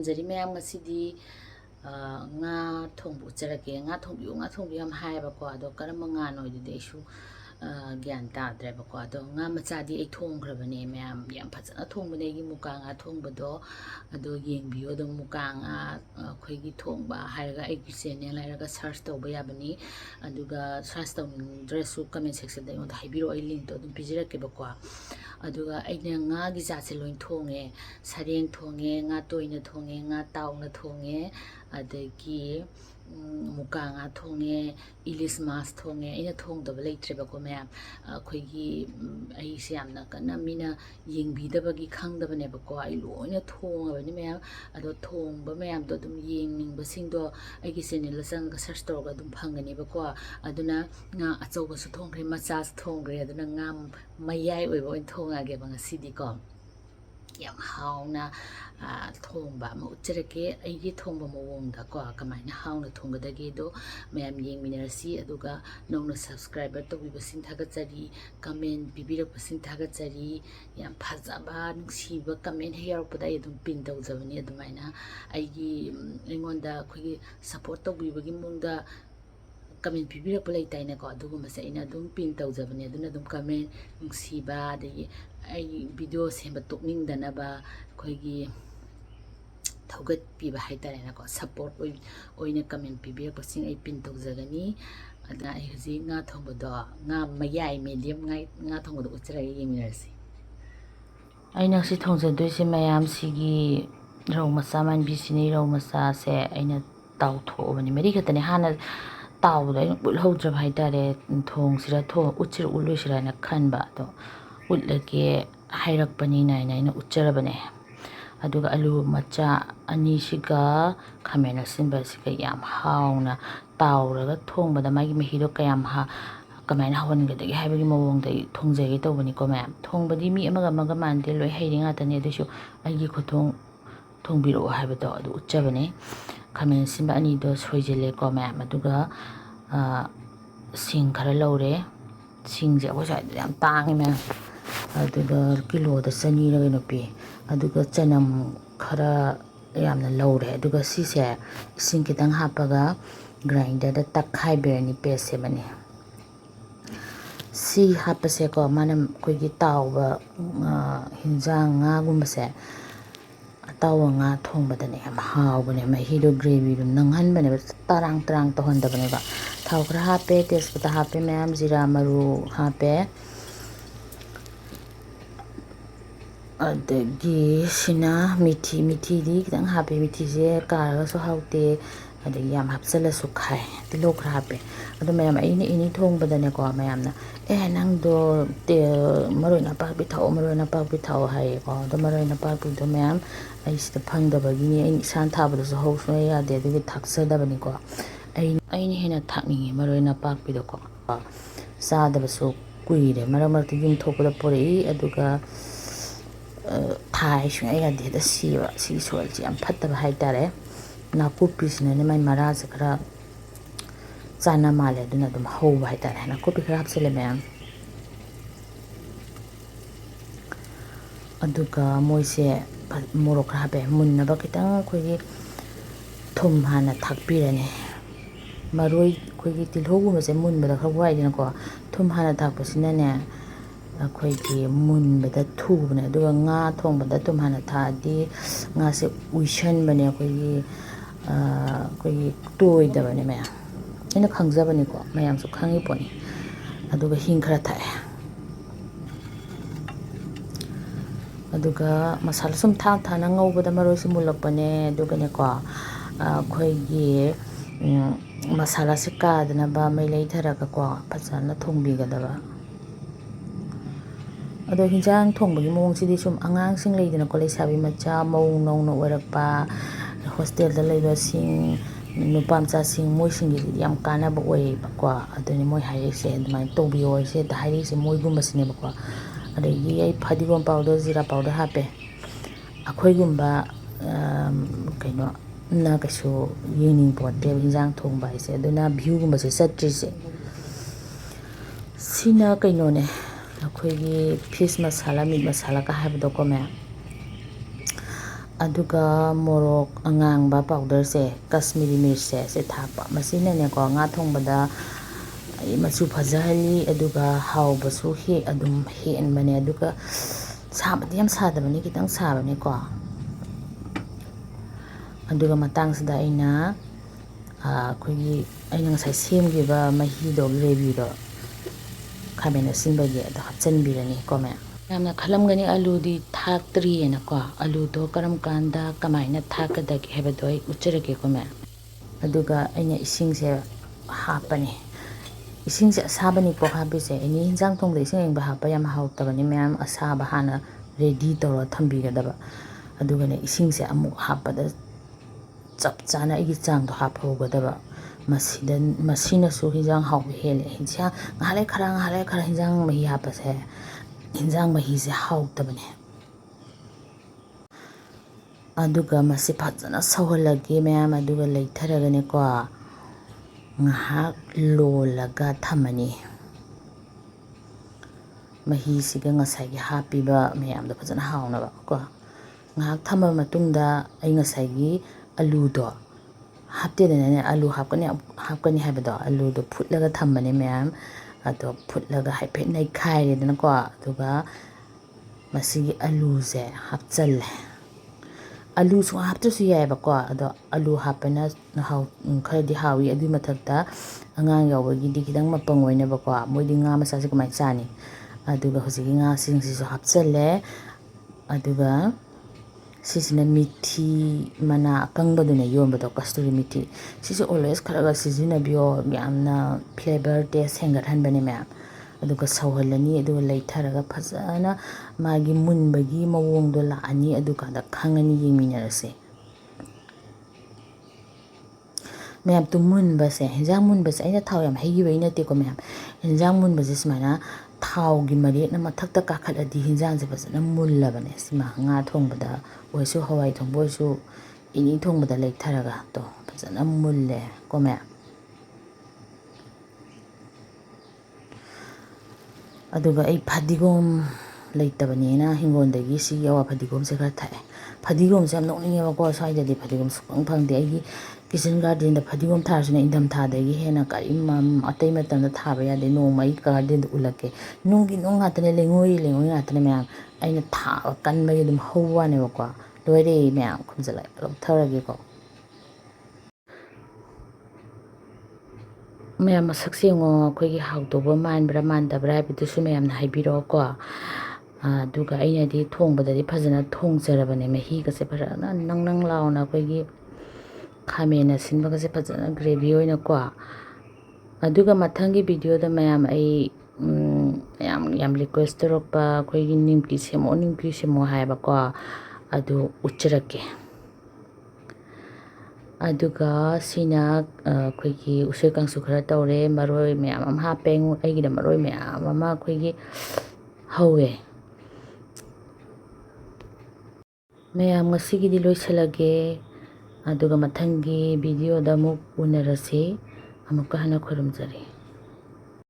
Jari mayam ngasidi nga thongbu charake nga thongbiyo am haibako ado karamba nga noidide isu gyan tadrebako ado nga machadi ai thonggrabane mayam yam phajana thongbane gi muka nga thongbado ado yengbiyo do muka nga khoigi thongba haiga aigi channel hairaga search tawba yabani aduga search tawndresu comment section da yonda haibiro ai link to dum pijirakebako aduga aina nga gi jatse loin thonge sareng thonge nga toina thonge nga tauna thonge adagi muka nga thonge ilis mas thonge aina thongdaba leitrebako mayam khoigi ai se yamna kana mina yengbidabagi khangdabanebako ai loina thongabani mayam ado thongba mayam do dum yengningba singdo aigi channel la changa search tawga dum phanganebako aduna nga achauba su thongre macha su thongre aduna nga mayai oiba oin thongage ba ngasidi ko yam hauna thongba ma ucharake aigi thongba mawongda ko kamaina hauna thonggadage do mayam yengminarasi aduga nongna subscriber tobiba sing thagachari comment bibirap sing thagachari yam phajaba nungsiba comment heyarpada edum pin tawjabani adumaina aigi engonda khogi support tobibagi mungda comment pibirapa leitaina ko adugumase ina dum pin tawjabani aduna dum comment nungsiba adagi ai video semba tokningdanaba khoigi thaugat piba haitarena ko support oina comment pibirapa sing ai pin tawjagani ada ai huji nga thongbado nga mayai medium nga thongbado uchara yeminarsi aina si thongjadoise mayam sigi rau macha man bisini rau macha se aina taw thobani mari khatane hana tawda ulhaudrab haitare thong sira tho uchir uluisira na khanba to utlake hairakpani naina ucharabane aduga alu macha ani siga khamena sinba siga yam hauna tawraga thongbada magi mehido kayam ha kamaina hawangadagi haibagi mawongda thongjage tawbani ko mayam thongbadi mi amaga mande loi hairinga tane adusu aigi khothong thongbiro haibado adu uchabane khamen simba ani do soijele ko mayam aduga sing khara laure singje akosa yam tangi mayam aduga kilo da sani ra no pi aduga chanam khara yamna laure aduga sise sing kitang hapaga grinder da takhai berni pese bani si hapase ko manam koigi tawba hinjang nga gumbase tawa nga thongbadane yam hawbane mahido gravy dum nanghanbane tarang tohondabane ba thau khara hape tespata hape mayam jira maru hape adagi sina mithi di kitang hape mithi je karaga so haute adagi yam hapsala su khai tilo khara hape adu mayam ini thongbadane ko mayamna nangdo te maroi na pak bi thau hai ko do maroi na pak bi do mayam ai sida phangdabagi ni ai san thabada so hausu ya de adu thaksadabani ko ai ni hena thakni maroi na pak bi do ko sadaba so kuire maramar yum thokada pore aduga thai su ai ya de da si solji am phattaba haitare na kupi sina ne mai maraja khara chana male duna dum hauba haitare na kupi khara hapsele mayam aduga moise morok habe munnaba kitang khoigi thum hana thakpirane maroi khoigi tilhogu mase munbada khawai dina ko thum hana thakpasina ne khoigi munbada thubne aduga nga thongbada thum hana thadi nga se uishan bane khoigi toidabane mayam ina khangjabani ko mayam su khangi poni aduga hing khara thae aduga masala sum thana ngawbada maroi sum mulakpane aduga ne ko khoigi masala se kadana ba mai lei tharaga ko phajana thongbigadaba ado hinjang thongbagi mong sidi sum angang sing leidana ko leisabi macha mong nongno orakpa hostel da leiba sing nupamcha sing moi sing yam kana ba oi ko adoni moi haise admai tobiyo se da haise moi gumba sine ba ko adagi ai phadigom powder zira powder hape akhoi gumba kaino na kaso yening pote hinjang thongba ise aduna view gumba se satrise sina kaino ne akhoi gi fish masala meat masala ka habdo ko me aduga morok angang ba powder se Kashmiri mirch se thakpa masina ne ko nga thongbada machu phajahali aduga hawbasu he adum hen bane aduga sabadi yam sadabani kitang sabani ko aduga matang sida aina akhoi aina ngasai semgiba mahi do gravy do khamena sinbagi ado hapchanbirani ko me yamna khalamgani alu di thaktri ena ko alu do karam kanda kamaina thakadagi hebado ai ucharage ko me aduga aina ising se hapani ising se asabani ko habise ani hinjang thongda ising ba hapa yam hautabani mayam asaba hana ready toro thambigadaba aduga ne ising se amu hapada chap chana igi chang do haphogadaba masina su hinjang haw hele hinjang ngale khara hinjang mahi hapase hinjang mahi se hautabani aduga masi phajana sawhalagi mayam aduga leitharagane ko ngahak lolaga thamani mahi siga ngasai gi hapiba mayam da phajana hauna ba ko ngahak thama matungda ai ngasai gi alu do hapte dene alu hapkani habado alu do phutlaga thamani mayam ado phutlaga haipe nai khaire dana ko aduga masigi alu se hapchalle alu su haptsu yai ba ko ado alu hapana haw khadi hawi adu mathakta angang yawagi di kidang mapang oina ba ko moidi nga masa se kamai chani aduga hosigi nga sing si su hapchalle aduga sisina mithi mana kangbadune yombado kasturi mithi sisu always kharaga sizina biyo yamna flavor taste hengar hanbane ma'am aduga sawhalani aduga leitharaga phajana magi munbagi mawongdo laani aduga da khangani yengminarase ma'am tu munbase hinjang munbase aina thaw yam hegi baina te ko ma'am hinjang munbase simana thaw gi mari na mathakta kakhaladi hinjang je phajana mullabane sima nga thongbada oisu hawai thongbo su ini thongbada leitharaga to phajana mulle ko ma'am aduga ai phadigom leitabani na hingondagi si yawa phadigom se khar thae phadigom se am nokninge ba ko saida di phadigom sukang phangde ai kitchen garden da phadigom tharsuna indam thadagi hena karim atai matam da thaba ya de no mai garden ulake nungi nong hatane lengoi hatane ma'am aina tha kan mai dum hawwane ba ko loire ma'am khumjala tharage ko mayam masakse ngo khoi gi hawtoba manbra mandabra habidusu mayam na haibiro ko aduga aina di thongbada di phajana thongjarabane mahi gase phajana nang launa khoi gi khamena sinba gase phajana gravy oina ko aduga mathangi video da mayam ai yam request torokpa khoi gi nimki semo haiba ko adu uchrake aduga sina khoi gi usoi kangsu khara tawre maroi mayam am hapeng aigi da maroi mayam ama khoi gi hawe mayam ngasigi di loisalage aduga mathangi video da muk unarase amuka hana khoramjari